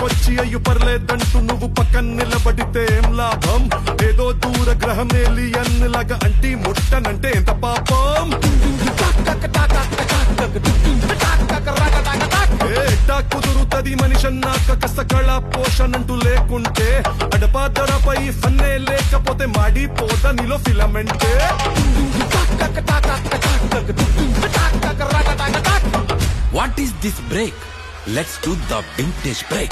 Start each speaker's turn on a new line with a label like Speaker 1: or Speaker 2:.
Speaker 1: దగ్గరకొచ్చి అయ్యు పర్లేదంటూ నువ్వు పక్కన నిలబడితే ఏం లాభం? ఏదో దూర గ్రహం ఏలియన్ లాగా అంటి ముట్టనంటే ఎంత పాపం? ఏటా కుదురుతది మనిషన్నాక కసకళ పోషణంటూ లేకుంటే అడపాదడపై ఫన్నే లేకపోతే మాడిపోత నీలో ఫిలమెంటే.
Speaker 2: What is this break? Let's do the vintage break.